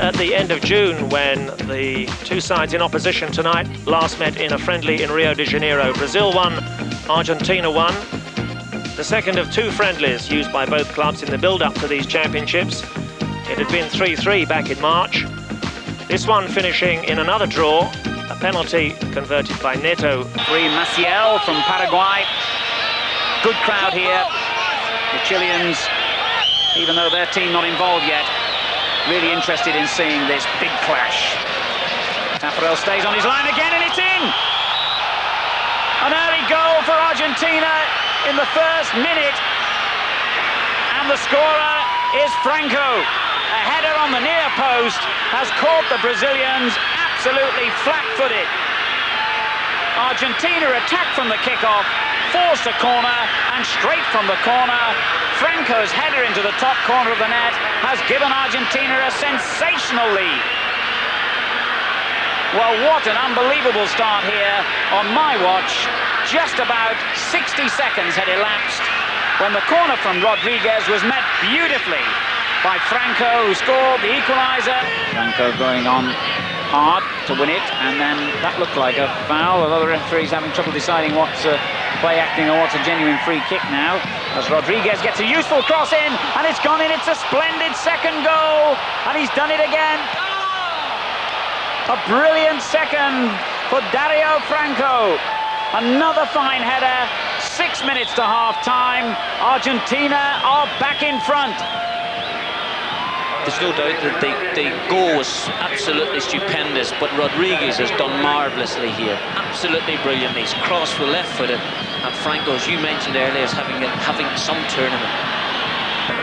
at the end of June when the two sides in opposition tonight last met in a friendly in Rio de Janeiro. Brazil won, Argentina won. The second of two friendlies used by both clubs in the build-up to these championships. It had been 3-3 back in March. This one finishing in another draw, a penalty converted by Neto. Free Maciel from Paraguay. Good crowd here. The Chileans, even though their team not involved yet, really interested in seeing this big clash. Tafarel stays on his line again and it's in! An early goal for Argentina in the first minute. And the scorer is Franco. A header on the near post has caught the Brazilians absolutely flat-footed. Argentina attacked from the kickoff, forced a corner, and straight from the corner, Franco's header into the top corner of the net has given Argentina a sensational lead. Well, what an unbelievable start here on my watch. Just about 60 seconds had elapsed when the corner from Rodriguez was met beautifully by Franco, who scored the equaliser. Franco going on hard to win it, and then that looked like a foul. Although the referee's having trouble deciding what's play acting or what's a genuine free kick now, as Rodriguez gets a useful cross in, and it's gone in. It's a splendid second goal, and he's done it again. A brilliant second for Dario Franco. Another fine header. 6 minutes to half-time. Argentina are back in front. There's no doubt that the goal was absolutely stupendous, but Rodriguez has done marvellously here. Absolutely brilliant. He's crossed with left-footed, and Franco, as you mentioned earlier, is having some tournament.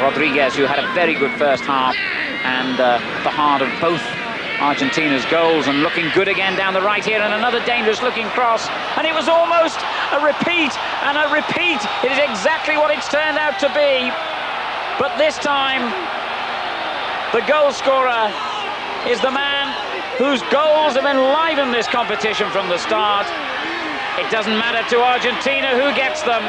Rodriguez, who had a very good first half, and the heart of both Argentina's goals, and looking good again down the right here, and another dangerous-looking cross, and it was almost a repeat, and a repeat. It is exactly what it's turned out to be, but this time the goal scorer is the man whose goals have enlivened this competition from the start. It doesn't matter to Argentina who gets them.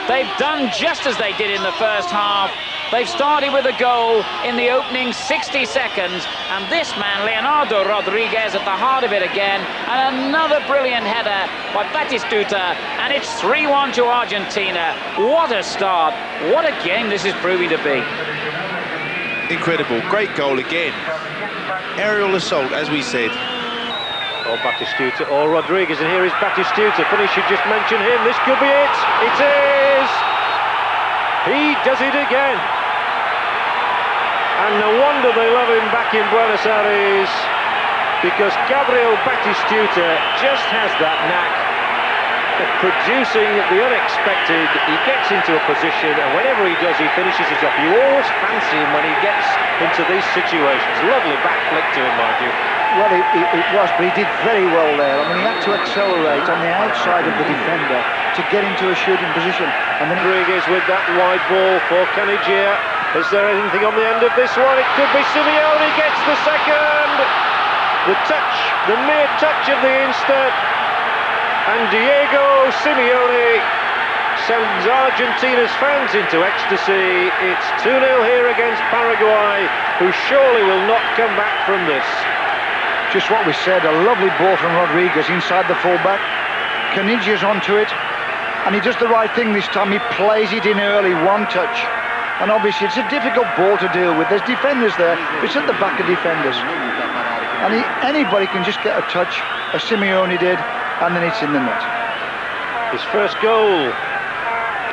They've done just as they did in the first half. They've started with a goal in the opening 60 seconds, and this man, Leonardo Rodriguez, at the heart of it again, and another brilliant header by Batistuta, and it's 3-1 to Argentina. What a start. What a game this is proving to be. Incredible, great goal again. Aerial assault, as we said. Or Batistuta or Rodriguez, and here is Batistuta. Funny should just mention him. This could be it. It is. He does it again. And no wonder they love him back in Buenos Aires, because Gabriel Batistuta just has that knack of producing the unexpected. He gets into a position, and whenever he does, he finishes it off. You always fancy him when he gets into these situations. Lovely back flick to him, mind you. Well, it was, but he did very well there. I mean, he had to accelerate on the outside of the defender to get into a shooting position. And then Rodriguez with that wide ball for Canigia. Is there anything on the end of this one? It could be. Simeone gets the second. The touch, the mere touch of the instant. And Diego Simeone sends Argentina's fans into ecstasy. It's 2-0 here against Paraguay, who surely will not come back from this. Just what we said, a lovely ball from Rodriguez inside the fullback. Canigia's onto it, and he does the right thing this time. He plays it in early, one touch. And obviously it's a difficult ball to deal with. There's defenders there, it's at the back of defenders. And anybody can just get a touch, as Simeone did, and then it's in the net. His first goal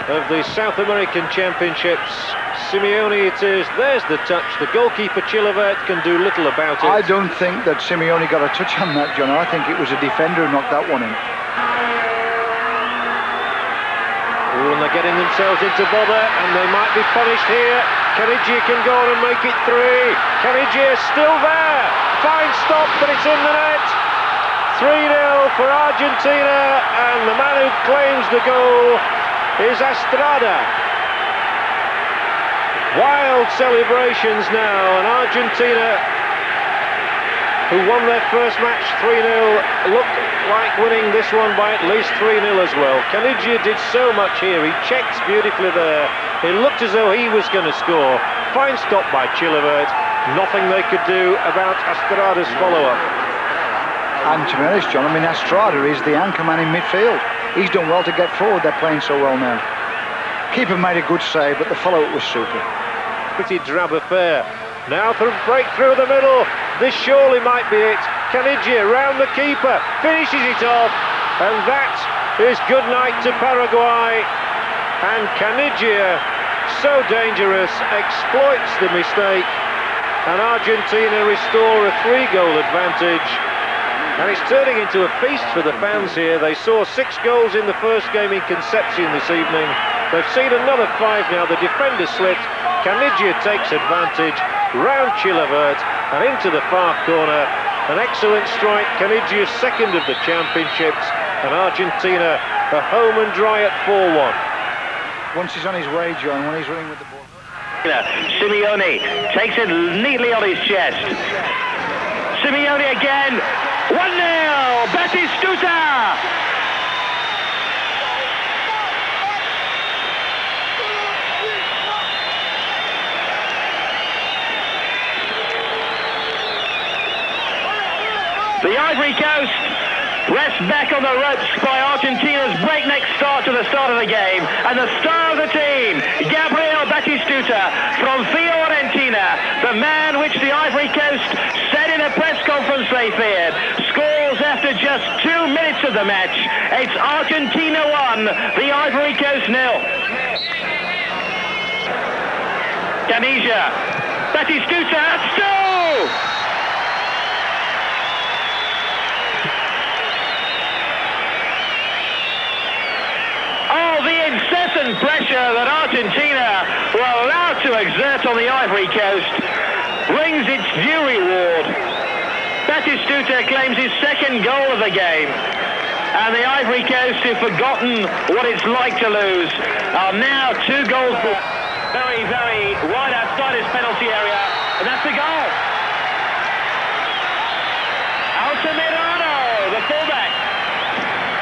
of the South American Championships. Simeone it is. There's the touch. The goalkeeper Chilavert can do little about it. I don't think that Simeone got a touch on that, John. I think it was a defender who knocked that one in. Ooh, and they're getting themselves into bother, and they might be punished here. Canigia can go on and make it 3. Canigia still there. Fine stop, but it's in the net. 3-0 for Argentina, and the man who claims the goal is Estrada. Wild celebrations now, and Argentina, who won their first match 3-0, look like winning this one by at least 3-0 as well. Canigia did so much here. He checked beautifully there. It looked as though he was going to score. Fine stop by Chilavert. nothing they could do about Estrada's follow-up. And to be honest, John, I mean, Estrada is the anchor man in midfield. He's done well to get forward. They're playing so well now. Keeper made a good save, but the follow-up was super. Pretty drab affair. Now through breakthrough the middle. This surely might be it. Canigia round the keeper, finishes it off, and that is good night to Paraguay. And Canigia, so dangerous, exploits the mistake, and Argentina restore a 3-goal advantage. And it's turning into a feast for the fans here. They saw 6 goals in the first game in Concepcion this evening. They've seen another 5 now. The defender slipped. Canigia takes advantage, round Chilavert and into the far corner. An excellent strike, Canigia's second of the championships, and Argentina are home and dry at 4-1. Once he's on his way, John, when he's running with the ball. Simeone takes it neatly on his chest. Simeone again. 1-0, Batistuta! The Ivory Coast pressed back on the ropes by Argentina's breakneck start to the start of the game, and the star of the team, Gabriel Batistuta from Fiorentina, the man which the Ivory Coast said in a press conference they feared, scores after just 2 minutes of the match. It's Argentina 1, the Ivory Coast 0. Canigia, Batistuta, still! Oh, the incessant pressure that Argentina were allowed to exert on the Ivory Coast brings its due reward. Batistuta claims his second goal of the game, and the Ivory Coast, who've forgotten what it's like to lose, are now 2 goals for very, very wide outside his penalty area, and that's the goal. Altamirano, the fullback,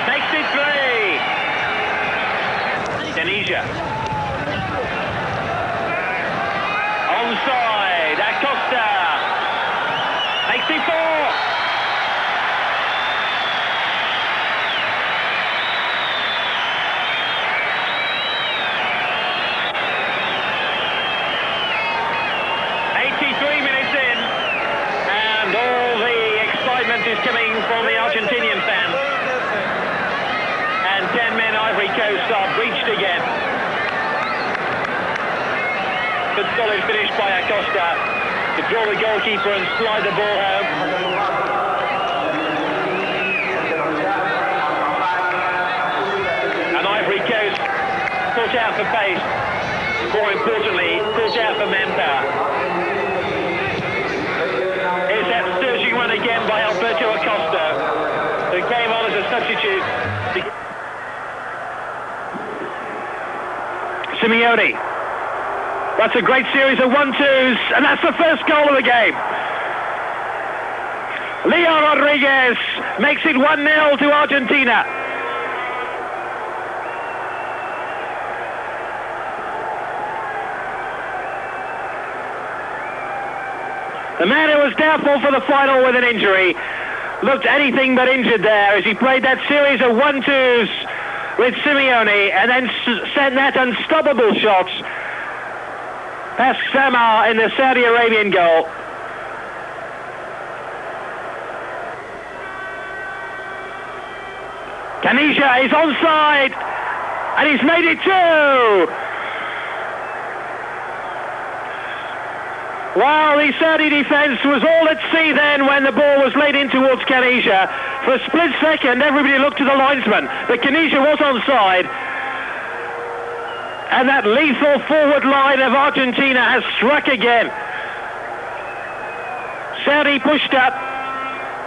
makes it 3. Canigia. Onside, Acosta. Makes it 4. Is coming from the Argentinian fans, and 10 men Ivory Coast are breached again. Good solid finish by Acosta to draw the goalkeeper and slide the ball home. And Ivory Coast put out for pace, more importantly put out for manpower. One again by Alberto Acosta, who came on as a substitute. Simeone. That's a great series of 1-2s, and that's the first goal of the game. Leo Rodriguez makes it 1-0 to Argentina. The man who was doubtful for the final with an injury looked anything but injured there as he played that series of 1-2s with Simeone and then sent that unstoppable shot past Samar in the Saudi Arabian goal. Canigia is onside and he's made it 2. Well, the Saudi defence was all at sea then when the ball was laid in towards Canigia. For a split second, everybody looked to the linesman, but Canigia was onside. And that lethal forward line of Argentina has struck again. Saudi pushed up.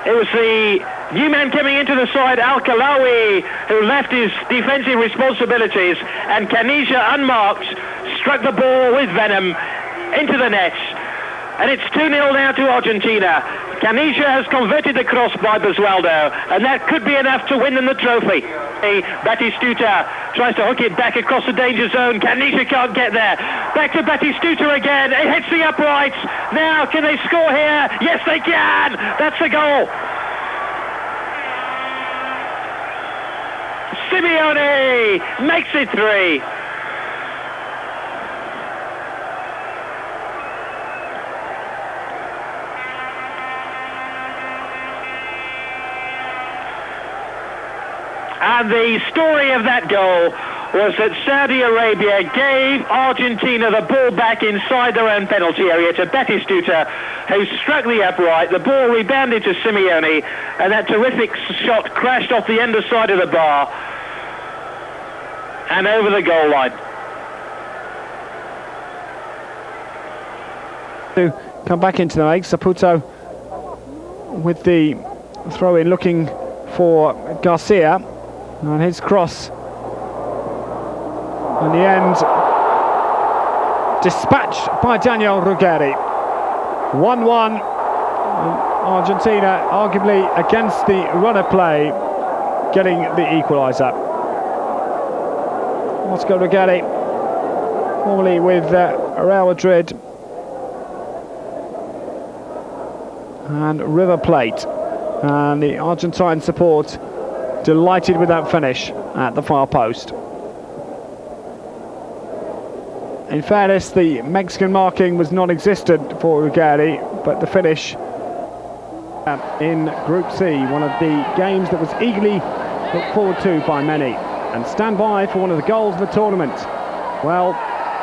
It was the new man coming into the side, Al-Kalawi, who left his defensive responsibilities, and Canigia, unmarked, struck the ball with venom into the net. And it's 2-0 now to Argentina. Caniggia has converted the cross by Basualdo, and that could be enough to win them the trophy. Batistuta tries to hook it back across the danger zone. Caniggia can't get there. Back to Batistuta again. It hits the uprights. Now, can they score here? Yes, they can. That's the goal. Simeone makes it 3. And the story of that goal was that Saudi Arabia gave Argentina the ball back inside their own penalty area to Batistuta, who struck the upright. The ball rebounded to Simeone, and that terrific shot crashed off the underside of the bar and over the goal line. To come back into the mix, Saputo with the throw-in looking for Garcia. And his cross, in the end, dispatched by Daniel Ruggeri. 1-1. Argentina, arguably against the run of play, getting the equaliser. Oscar Ruggeri, formerly with Real Madrid and River Plate. And the Argentine support delighted with that finish at the far post. In fairness, the Mexican marking was non-existent for Ruggeri, but the finish in Group C, one of the games that was eagerly looked forward to by many. And stand by for one of the goals of the tournament. Well,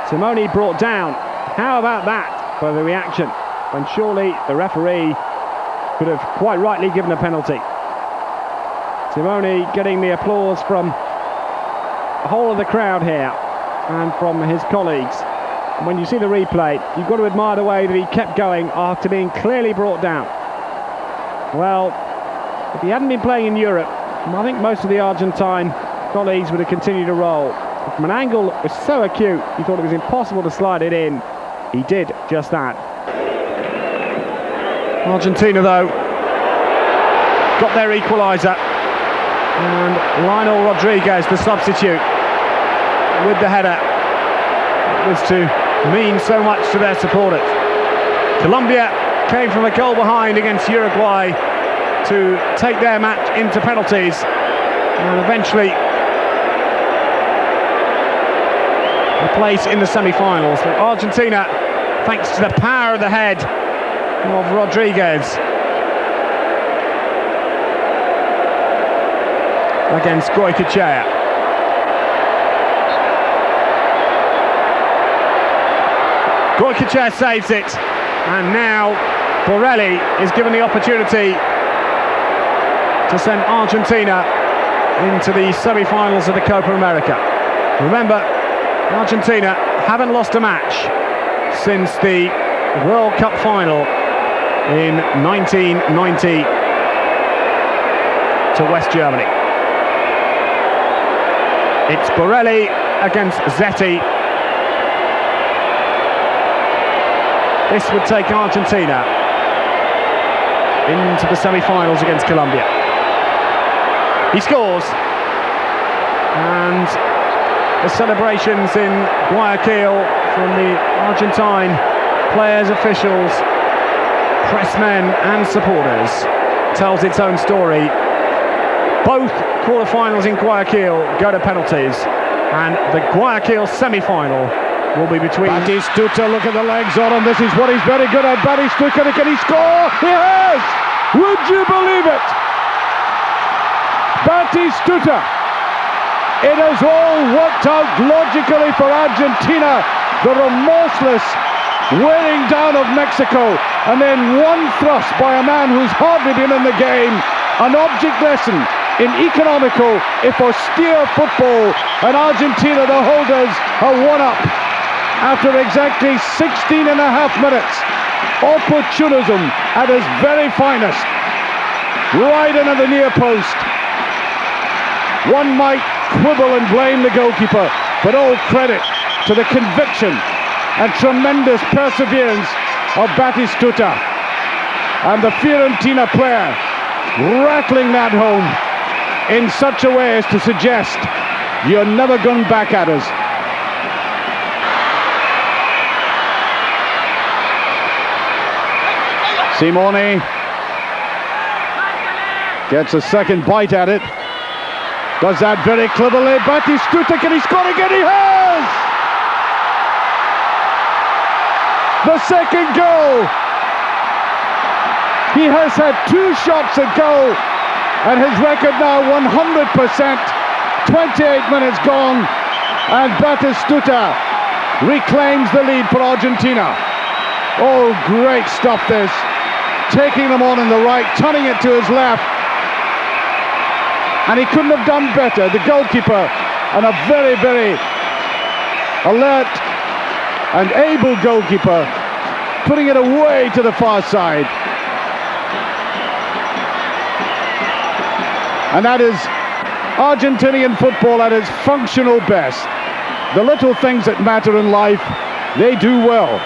Simone brought down. How about that for the reaction, when surely the referee could have quite rightly given a penalty. Simone getting the applause from the whole of the crowd here and from his colleagues. And when you see the replay, you've got to admire the way that he kept going after being clearly brought down. Well, if he hadn't been playing in Europe, I think most of the Argentine colleagues would have continued to roll. But from an angle that was so acute, you thought it was impossible to slide it in. He did just that. Argentina, though, got their equaliser. And Lionel Rodriguez, the substitute, with the header. It was to mean so much to their supporters. Colombia came from a goal behind against Uruguay to take their match into penalties, and eventually a place in the semi-finals. But Argentina, thanks to the power of the head of Rodriguez, against Goycochea. Goycochea saves it, and now Borelli is given the opportunity to send Argentina into the semi-finals of the Copa America. Remember, Argentina haven't lost a match since the World Cup final in 1990 to West Germany. It's Borelli against Zetti. This would take Argentina into the semi-finals against Colombia. He scores, and the celebrations in Guayaquil from the Argentine players, officials, pressmen and supporters tells its own story. Both quarter-finals in Guayaquil go to penalties, and the Guayaquil semi-final will be between... Batistuta, look at the legs on him. This is what he's very good at. Batistuta, can he score? He has! Would you believe it? Batistuta. It has all worked out logically for Argentina. The remorseless wearing down of Mexico, and then one thrust by a man who's hardly been in the game. An object lesson in economical, if austere football, and Argentina, the holders, are one up after exactly 16 and a half minutes. Opportunism at its very finest, right into the near post. One might quibble and blame the goalkeeper, but all credit to the conviction and tremendous perseverance of Batistuta. And the Fiorentina player rattling that home in such a way as to suggest you're never going back at us. Simone gets a second bite at it. Does that very cleverly. Batistuta, can he score again? He has! The second goal. He has had 2 shots at goal and his record now 100%. 28 minutes gone and Batistuta reclaims the lead for Argentina. Oh, great stuff this. Taking them on in the right, turning it to his left. And he couldn't have done better. The goalkeeper, and a very, very alert and able goalkeeper, putting it away to the far side. And that is Argentinian football at its functional best. The little things that matter in life, they do well.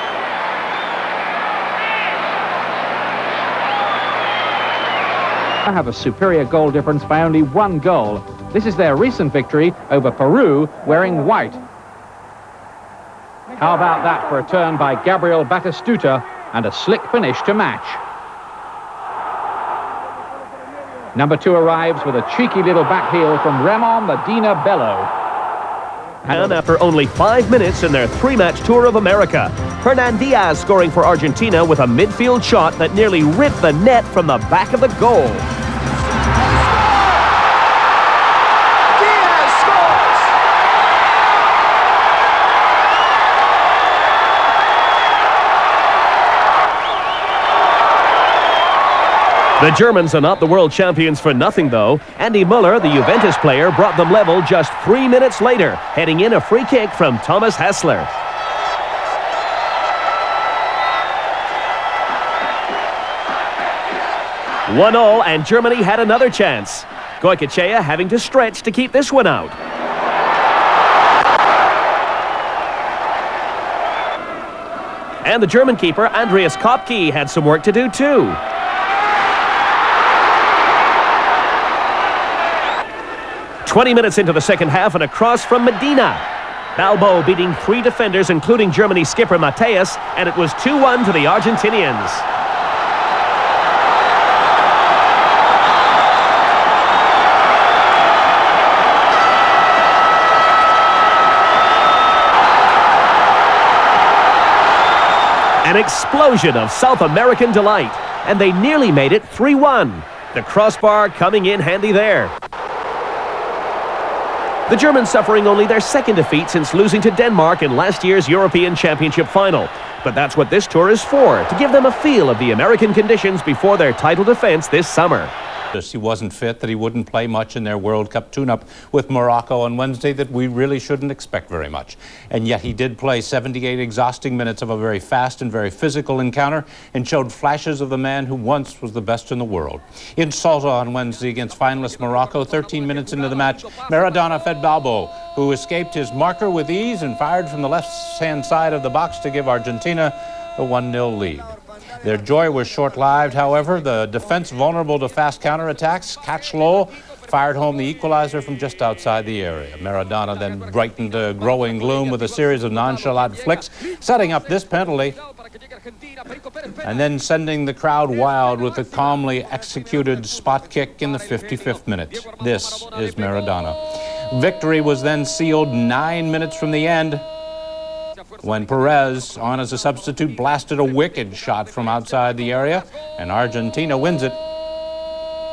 Have a superior goal difference by only 1 goal. This is their recent victory over Peru, wearing white. How about that for a turn by Gabriel Batistuta and a slick finish to match. Number 2 arrives with a cheeky little back heel from Ramon Medina Bello. And after only 5 minutes in their 3-match tour of America, Hernan Diaz scoring for Argentina with a midfield shot that nearly ripped the net from the back of the goal. Diaz scores! The Germans are not the world champions for nothing, though. Andy Müller, the Juventus player, brought them level just 3 minutes later, heading in a free kick from Thomas Hessler. 1-0, and Germany had another chance. Goicoechea having to stretch to keep this one out. And the German keeper, Andreas Kopke, had some work to do too. "20 minutes into the second half, and a cross from Medina. Balbo beating 3 defenders, including Germany skipper Mateus, and it was 2-1 to the Argentinians. An explosion of South American delight, and they nearly made it 3-1. The crossbar coming in handy there. The Germans suffering only their second defeat since losing to Denmark in last year's European Championship final. But that's what this tour is for, to give them a feel of the American conditions before their title defense this summer. He wasn't fit, that he wouldn't play much in their World Cup tune-up with Morocco on Wednesday, that we really shouldn't expect very much. And yet he did play 78 exhausting minutes of a very fast and very physical encounter and showed flashes of the man who once was the best in the world. In Salta on Wednesday against finalist Morocco, 13 minutes into the match, Maradona fed Balbo, who escaped his marker with ease and fired from the left-hand side of the box to give Argentina the 1-0 lead. Their joy was short-lived, however. The defense, vulnerable to fast counterattacks, catch low, fired home the equalizer from just outside the area. Maradona then brightened growing gloom with a series of nonchalant flicks, setting up this penalty, and then sending the crowd wild with a calmly executed spot kick in the 55th minute. This is Maradona. Victory was then sealed 9 minutes from the end, when Perez, on as a substitute, blasted a wicked shot from outside the area, and Argentina wins it.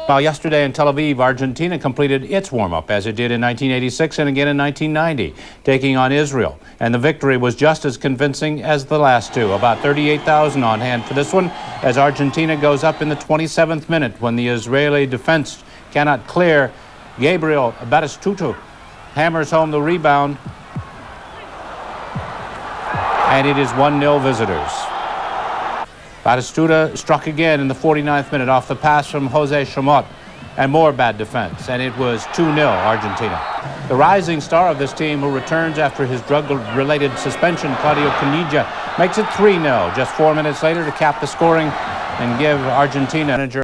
Now, yesterday in Tel Aviv, Argentina completed its warm-up, as it did in 1986 and again in 1990, taking on Israel. And the victory was just as convincing as the last two. About 38,000 on hand for this one, as Argentina goes up in the 27th minute when the Israeli defense cannot clear. Gabriel Batistuta hammers home the rebound, and it is 1-0 visitors. Batistuta struck again in the 49th minute off the pass from Jose Chamot, and more bad defense, and it was 2-0 Argentina. The rising star of this team, who returns after his drug-related suspension, Claudio Caniggia, makes it 3-0 just 4 minutes later to cap the scoring and give Argentina manager